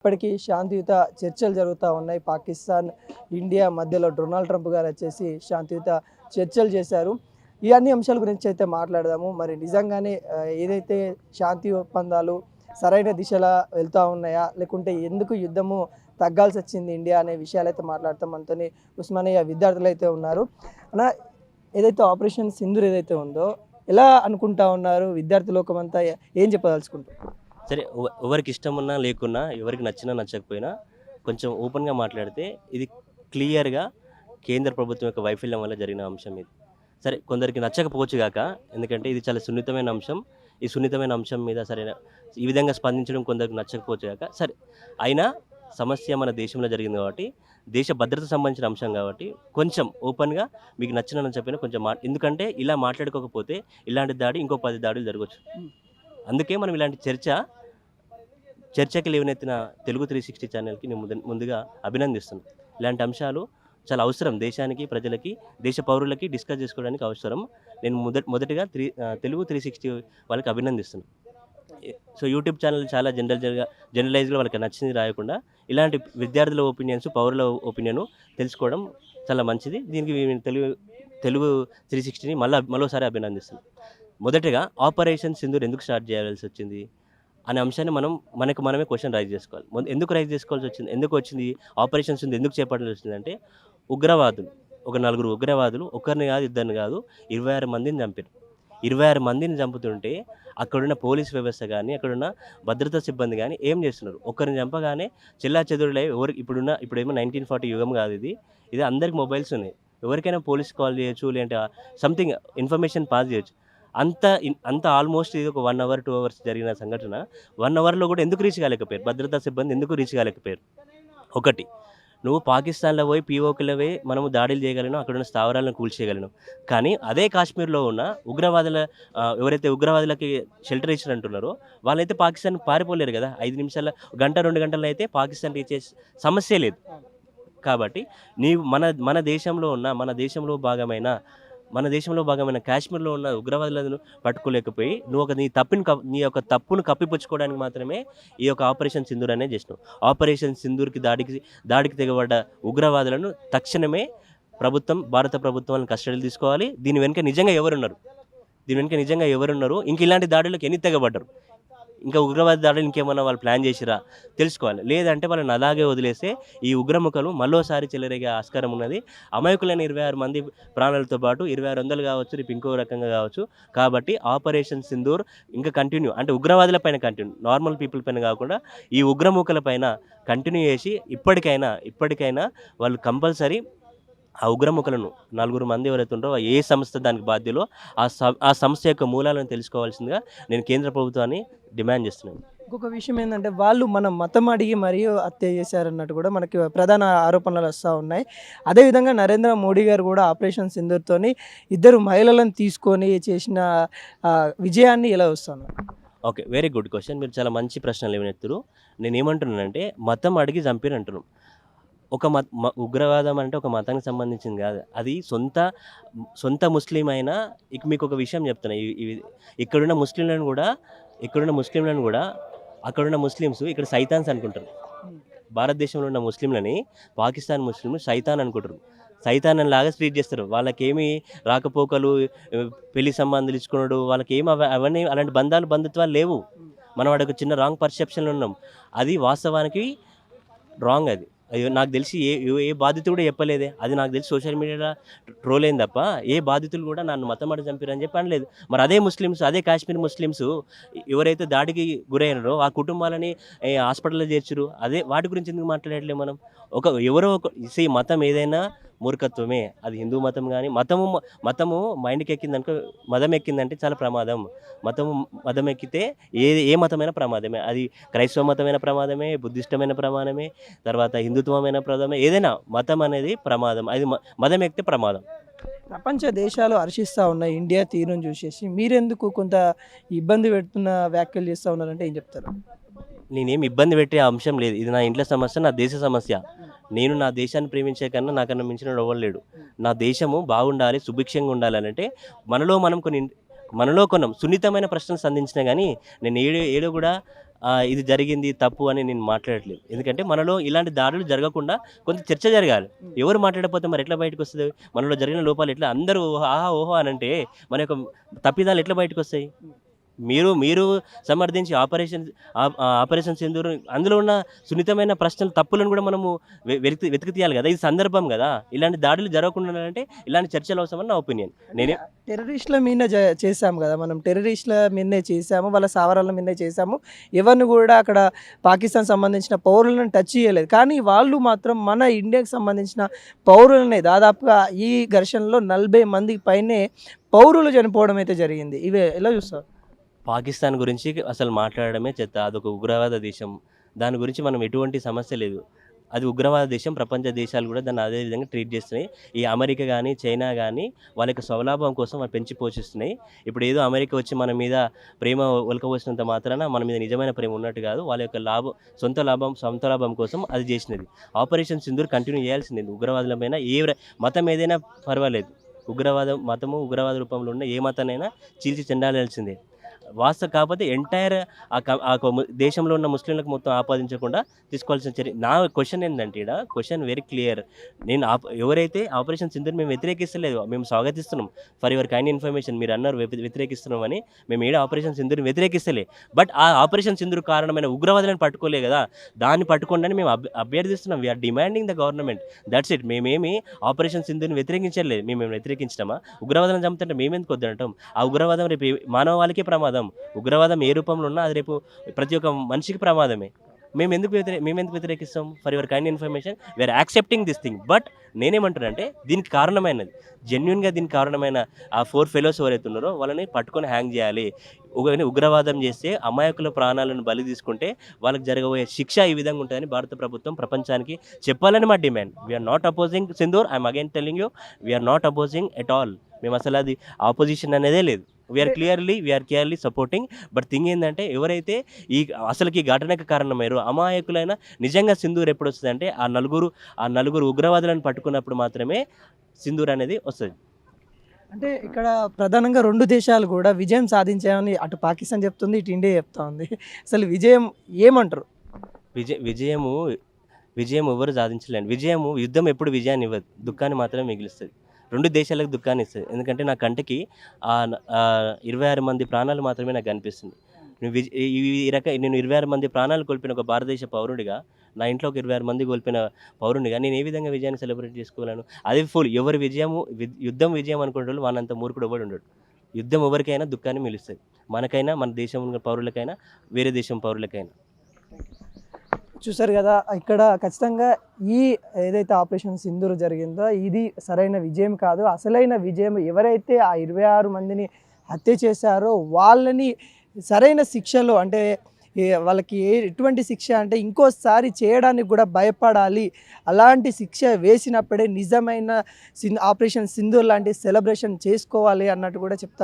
ఇప్పటికీ శాంతియుత చర్చలు జరుగుతూ ఉన్నాయి. పాకిస్తాన్, ఇండియా మధ్యలో డొనాల్డ్ ట్రంప్ గారు వచ్చేసి శాంతియుత చర్చలు చేశారు. ఈ అన్ని అంశాల గురించి అయితే మాట్లాడదాము. మరి నిజంగానే ఏదైతే శాంతి ఒప్పందాలు సరైన దిశలో వెళ్తూ ఉన్నాయా, లేకుంటే ఎందుకు యుద్ధము తగ్గాల్సి వచ్చింది ఇండియా అనే విషయాలు అయితే మాట్లాడతాం. మనతోని ఉస్మానియా విద్యార్థులు అయితే ఉన్నారు. అలా ఏదైతే ఆపరేషన్ సింధూర్ ఏదైతే ఉందో ఎలా అనుకుంటా ఉన్నారు విద్యార్థి లోకమంతా, ఏం చెప్పదలుచుకుంటారు? సరే, ఎవరికి ఇష్టం ఉన్నా లేకున్నా, ఎవరికి నచ్చినా నచ్చకపోయినా కొంచెం ఓపెన్గా మాట్లాడితే ఇది క్లియర్గా కేంద్ర ప్రభుత్వం యొక్క వైఫల్యం వల్ల జరిగిన అంశం ఇది. సరే, కొందరికి నచ్చకపోవచ్చు గాక, ఎందుకంటే ఇది చాలా సున్నితమైన అంశం. ఈ సున్నితమైన అంశం మీద సరైన ఈ విధంగా స్పందించడం కొందరికి నచ్చకపోవచ్చు గాక, సరే అయినా సమస్య మన దేశంలో జరిగింది కాబట్టి, దేశ భద్రత సంబంధించిన అంశం కాబట్టి కొంచెం ఓపెన్గా మీకు నచ్చిన నచ్చకపోయినా కొంచెం ఎందుకంటే ఇలా మాట్లాడుకోకపోతే ఇలాంటి దాడి ఇంకో 10 దాడులు జరగవచ్చు. అందుకే మనం ఇలాంటి చర్చకి లేవనెత్తిన తెలుగు 360 ఛానల్కి నేను ముందుగా అభినందిస్తున్నాను. ఇలాంటి అంశాలు చాలా అవసరం దేశానికి, ప్రజలకి, దేశ పౌరులకి డిస్కస్ చేసుకోవడానికి అవసరం. నేను మొదటిగా తెలుగు 360 వాళ్ళకి అభినందిస్తున్నాను. సో యూట్యూబ్ ఛానల్ చాలా జనరలైజ్గా వాళ్ళకి నచ్చింది రాయకుండా ఇలాంటి విద్యార్థుల ఒపీనియన్స్, పౌరుల ఒపీనియన్ తెలుసుకోవడం చాలా మంచిది. దీనికి నేను తెలుగు 360ని మరోసారి అభినందిస్తున్నాను. మొదటగా ఆపరేషన్ సింధూర్ ఎందుకు స్టార్ట్ చేయాల్సి వచ్చింది అనే అంశాన్ని మనమే క్వశ్చన్ రైజ్ చేసుకోవాలి. ఎందుకు రైజ్ చేసుకోవాల్సి వచ్చింది, ఎందుకు వచ్చింది ఆపరేషన్ సింధూర్ ఎందుకు చేపట్టాల్సి వచ్చిందంటే, ఉగ్రవాదులు ఒక 4 ఉగ్రవాదులు, ఒకరిని కాదు ఇద్దరిని కాదు 26 మందిని చంపారు. 26 మందిని చంపుతుంటే అక్కడున్న పోలీస్ వ్యవస్థ కానీ, అక్కడున్న భద్రతా సిబ్బంది కానీ ఏం చేస్తున్నారు? ఒకరిని చంపగానే చెల్లాచెదురులై ఇప్పుడేమో 1940 యుగం కాదు ఇది అందరికి మొబైల్స్ ఉన్నాయి. ఎవరికైనా పోలీస్ కాల్ చేయొచ్చు, లేదంటే సంథింగ్ ఇన్ఫర్మేషన్ పాస్ చేయొచ్చు. అంత ఆల్మోస్ట్ ఇది ఒక 1 అవర్ 2 అవర్స్ జరిగిన సంఘటన. 1 అవర్లో కూడా ఎందుకు రీచ్ కాలేకపోయారు? భద్రతా సిబ్బంది ఎందుకు రీచ్ కాలేకపోయారు? ఒకటి, నువ్వు పాకిస్తాన్లో పోయి పీఓకిలవే మనము దాడులు చేయగలను, అక్కడున్న స్థావరాలను కూల్చేయగలను. కానీ అదే కాశ్మీర్లో ఉన్న ఎవరైతే ఉగ్రవాదులకి షెల్టర్ ఇచ్చిన అంటున్నారో వాళ్ళైతే పాకిస్తాన్ పారిపోలేరు కదా. 5 నిమిషాల, గంట 2 గంటల్లో అయితే పాకిస్తాన్ రీచ్ చేసే సమస్య లేదు. కాబట్టి నీవు మన దేశంలో భాగమైన కాశ్మీర్లో ఉన్న ఉగ్రవాదులను పట్టుకోలేకపోయి నువ్వు నీ యొక్క తప్పును కప్పిపుచ్చుకోవడానికి మాత్రమే ఈ యొక్క ఆపరేషన్ సింధూర్ అనేది చేసినావు. ఆపరేషన్ సింధూర్కి దాడికి తెగబడ్డ ఉగ్రవాదులను తక్షణమే భారత ప్రభుత్వం కస్టడీలు తీసుకోవాలి. దీని వెనుక నిజంగా ఎవరున్నారు, ఇంక ఇలాంటి దాడులకు ఎన్ని తెగబడ్డారు, ఇంకా ఉగ్రవాద దాడులు ఇంకేమన్నా వాళ్ళు ప్లాన్ చేసిరా తెలుసుకోవాలి. లేదంటే వాళ్ళని అలాగే వదిలేస్తే ఈ ఉగ్రముఖలు మరోసారి చెలరేగే ఆస్కారం ఉన్నది. అమాయకులైన 26 మంది ప్రాణాలతో పాటు 2600 కావచ్చు, రేపు ఇంకో రకంగా కావచ్చు. కాబట్టి ఆపరేషన్ సింధూర్ ఇంకా కంటిన్యూ, అంటే ఉగ్రవాదుల పైన కంటిన్యూ, నార్మల్ పీపుల్ పైన కాకుండా ఈ ఉగ్రముఖల పైన కంటిన్యూ చేసి ఇప్పటికైనా వాళ్ళు కంపల్సరీ ఆ ఉగ్రముఖలను 4 మంది ఎవరైతే ఉంటారో ఏ సంస్థ దానికి బాధ్యులో ఆ సంస్థ యొక్క మూలాలను తెలుసుకోవాల్సిందిగా నేను కేంద్ర ప్రభుత్వాన్ని డిమాండ్ చేస్తున్నాను. ఇంకొక విషయం ఏంటంటే, వాళ్ళు మన మతం అడిగి మరియు హత్య చేశారన్నట్టు కూడా మనకి ప్రధాన ఆరోపణలు వస్తూ ఉన్నాయి. అదేవిధంగా నరేంద్ర మోడీ గారు కూడా ఆపరేషన్ సింధూర్తోని 2 మహిళలను తీసుకొని చేసిన విజయాన్ని ఎలా వస్తున్నారు? Okay, very good question. మీరు చాలా మంచి ప్రశ్నలు ఏమనెత్తురు. నేను ఏమంటున్నానంటే, మతం అడిగి చంపిరు అంటున్నాను. ఒక ఉగ్రవాదం అంటే ఒక మతానికి సంబంధించింది కాదు. అది సొంత ముస్లిం అయినా. మీకు ఒక విషయం చెప్తున్నా, ఇక్కడున్న ముస్లింలను కూడా అక్కడున్న ముస్లిమ్స్ ఇక్కడ సైతాన్స్ అనుకుంటారు. భారతదేశంలో ఉన్న ముస్లింలని పాకిస్తాన్ ముస్లింలు సైతాన్ అనుకుంటారు. సైతాన్ లాగా ట్రీట్ చేస్తారు. వాళ్ళకేమి రాకపోకలు, పెళ్లి సంబంధాలు ఇచ్చుకున్నాడు, వాళ్ళకేమి అవన్నీ అలాంటి బంధుత్వాలు లేవు. మనం వాడికి చిన్న రాంగ్ పర్సెప్షన్లో ఉన్నాం. అది వాస్తవానికి రాంగ్. అది నాకు తెలిసి ఏ బాధితుడు కూడా చెప్పలేదే. అది నాకు తెలిసి సోషల్ మీడియాలో ట్రోల్ అయింది తప్ప ఏ బాధితులు కూడా నన్ను మతం అడి చంపారని చెప్పి అనలేదు. మరి అదే కాశ్మీర్ ముస్లిమ్స్ ఎవరైతే దాడికి గురయ్యారో ఆ కుటుంబాలని హాస్పిటల్లో చేర్చురు. వాటి గురించి ఎందుకు మాట్లాడట్లేదు మనం? మతం ఏదైనా మూర్ఖత్వమే. అది హిందూ మతం కానీ, మతము మైండ్కి ఎక్కిందనుకో, మతం ఎక్కిందంటే చాలా ప్రమాదం. మతం ఎక్కితే ఏ మతమైనా ప్రమాదమే. అది క్రైస్తవ మతమైన ప్రమాదమే, బుద్ధిస్టమైన ప్రమాదమే, తర్వాత హిందుత్వమైన ప్రమాదమే. ఏదైనా మతం అనేది ప్రమాదం. అది మతం ఎక్కితే ప్రమాదం. ప్రపంచ దేశాలు హర్షిస్తూ ఉన్నాయి ఇండియా తీరును చూసేసి. మీరెందుకు కొంత ఇబ్బంది పెడుతున్న వ్యాఖ్యలు చేస్తూ ఉన్నారంటే ఏం చెప్తారు? నేనేం ఇబ్బంది పెట్టే అంశం లేదు. ఇది నా ఇంట్లో సమస్య, నా దేశ సమస్య. నేను నా దేశాన్ని ప్రేమించే కన్నా నాకన్నా మించిన ఎవరు లేడు. నా దేశము బాగుండాలి, సుభిక్షంగా ఉండాలని అంటే మనలో కొన్ని సున్నితమైన ప్రశ్నలు సంధించినా కానీ నేను ఏడో కూడా ఇది జరిగింది తప్పు అని నేను మాట్లాడట్లేదు. ఎందుకంటే మనలో ఇలాంటి దాడులు జరగకుండా కొంత చర్చ జరగాలి. ఎవరు మాట్లాడకపోతే మరి ఎట్లా బయటకు వస్తుంది? మనలో జరిగిన లోపాలు ఎట్లా అందరూ ఆహా ఓహో అని అంటే మన యొక్క తప్పిదాలు ఎట్లా బయటకు వస్తాయి? మీరు సమర్థించి ఆపరేషన్ సింధూర్ అందులో ఉన్న సున్నితమైన ప్రశ్నలు తప్పులను కూడా మనము వెతికి తీయాలి కదా. ఇది సందర్భం కదా. ఇలాంటి దాడులు జరగకుండా ఉండాలంటే ఇలాంటి చర్చలు అవసరమని నా ఒపీనియన్. నేనే టెర్రరిస్టుల మీదనే చేసాము కదా, మనం టెర్రరిస్టుల మీదనే చేసాము, వాళ్ళ సావరాల మీదనే చేసాము. ఎవరిని కూడా అక్కడ పాకిస్తాన్ సంబంధించిన పౌరులను టచ్ చేయలేదు. కానీ వాళ్ళు మాత్రం మన ఇండియాకి సంబంధించిన పౌరులనే దాదాపుగా ఈ ఘర్షణలో 40 మందికి పైనే పౌరులు చనిపోవడం అయితే జరిగింది. ఇవే ఎలా చూస్తారు? పాకిస్తాన్ గురించి అసలు మాట్లాడడమే చెత్త. అదొక ఉగ్రవాద దేశం. దాని గురించి మనం ఎటువంటి సమస్య లేదు. అది ఉగ్రవాద దేశం. ప్రపంచ దేశాలు కూడా దాన్ని అదే విధంగా ట్రీట్ చేస్తున్నాయి. ఈ అమెరికా కానీ చైనా కానీ వాళ్ళ యొక్క స్వలాభం కోసం వాళ్ళు పెంచి పోషిస్తున్నాయి. ఇప్పుడు ఏదో అమెరికా వచ్చి మన మీద ప్రేమ ఒలకబోసినంత మాత్రాన మన మీద నిజమైన ప్రేమ ఉన్నట్టు కాదు. వాళ్ళ యొక్క సొంత లాభం కోసం అది చేసినది. ఆపరేషన్ సింధూర్ కంటిన్యూ చేయాల్సింది. ఉగ్రవాదులమైన మతం ఏదైనా పర్వాలేదు. ఉగ్రవాద రూపంలో ఉన్న ఏ మతాన్నైనా చీల్చి చెండాల్సిందే. కాకపోతే ఎంటైర్ దేశంలో ఉన్న ముస్లింలకు మొత్తం ఆపాదించకుండా తీసుకోవాల్సిన చర్య. నా క్వశ్చన్ ఏంటంటే క్వశ్చన్ వెరీ క్లియర్. నేను ఎవరైతే ఆపరేషన్ సింధూర్ మేము వ్యతిరేకిస్తలేదు, మేము స్వాగతిస్తున్నాం. ఫర్ యువర్ కైండ్ ఇన్ఫర్మేషన్, మీరు అన్నారు వ్యతిరేకిస్తున్నాం అని. మేము ఆపరేషన్ సింధూర్ని వ్యతిరేకిస్తలే. బట్ ఆ ఆపరేషన్ సింధూర్ కారణమైన ఉగ్రవాదులను పట్టుకోలే కదా, దాన్ని పట్టుకోండి మేము అభ్యర్థిస్తున్నాం. We're demanding the government. That's it. మేమేమి ఆపరేషన్ సింధూర్ని వ్యతిరేకించలేదు. మేము వ్యతిరేకించడమా? ఉగ్రవాదం చంపుతుంటే మేమెందుకు వద్దంటాం? ఆ ఉగ్రవాదం రేపు మానవాళికే ప్రమాదం. ఉగ్రవాదం ఏ రూపంలో ఉన్నా అది రేపు ప్రతి ఒక్క మనిషికి ప్రమాదమే. మేము ఎందుకు వ్యతిరేకిస్తాం? For your kind information, we're accepting this thing. But నేనేమంటానంటే దీనికి కారణమైనది, జెన్యున్గా దీనికి కారణమైన ఆ 4 ఫెలోస్ ఎవరైతే ఉన్నారో వాళ్ళని పట్టుకొని హ్యాంగ్ చేయాలి. ఉగ్రవాదం చేస్తే అమాయకుల ప్రాణాలను బలి తీసుకుంటే వాళ్ళకి జరగబోయే శిక్ష ఈ విధంగా ఉంటుందని భారత ప్రభుత్వం ప్రపంచానికి చెప్పాలని మా demand. We're not opposing Sindoor. I'm again telling you, we're not opposing at all. మేము అసలు అది ఆపోజిషన్ అనేదే లేదు. We're clearly supporting. But thing ఏంటంటే ఎవరైతే అసలుకి ఘటనకు కారణమయ్యారో అమాయకులైన నిజంగా సింధూర్ ఎప్పుడు వస్తుంది అంటే ఆ నలుగురు ఉగ్రవాదులను పట్టుకున్నప్పుడు మాత్రమే సింధూర్ అనేది వస్తుంది. అంటే ఇక్కడ ప్రధానంగా 2 దేశాలు కూడా విజయం సాధించాయని అటు పాకిస్తాన్ చెప్తుంది, ఇటు ఇండియా చెప్తా ఉంది. అసలు విజయం ఏమంటారు? విజయం ఎవరు సాధించలేండి. యుద్ధం ఎప్పుడు విజయాన్ని ఇవ్వదు, దుఃఖాన్ని మాత్రమే మిగిలిస్తుంది. 2 దేశాలకు దుఃఖాన్ని ఇస్తుంది. ఎందుకంటే నా కంటికి 26 మంది ప్రాణాలు మాత్రమే నాకు కనిపిస్తుంది. నేను 26 మంది ప్రాణాలు కోల్పోయిన ఒక భారతదేశ పౌరుడిగా, నా ఇంట్లో ఒక 26 మంది కోల్పోయిన పౌరుడిగా నేను ఏ విధంగా విజయాన్ని సెలబ్రేట్ చేసుకోగలను? అది యుద్ధం విజయం అనుకునే వాళ్ళంత మూర్ఖుడు ఎవడు ఉండడు. యుద్ధం ఎవరికైనా దుఃఖాన్ని మిలుస్తుంది. మనకైనా, మన దేశం పౌరులకైనా, వేరే దేశం పౌరులకైనా. చూసారు కదా, ఇక్కడ ఖచ్చితంగా ఏదైతే ఆపరేషన్ సింధూర్ జరిగిందో ఇది సరైన విజయం కాదు. అసలైన విజయం ఎవరైతే ఆ 26 మందిని హత్య చేశారో వాళ్ళని సరైన శిక్షలో, అంటే వాళ్ళకి ఎటువంటి శిక్ష అంటే ఇంకోసారి చేయడానికి కూడా భయపడాలి. అలాంటి శిక్ష వేసినప్పుడే నిజమైన ఆపరేషన్ సింధూర్ లాంటి సెలబ్రేషన్ చేసుకోవాలి అన్నట్టు కూడా చెప్తారు.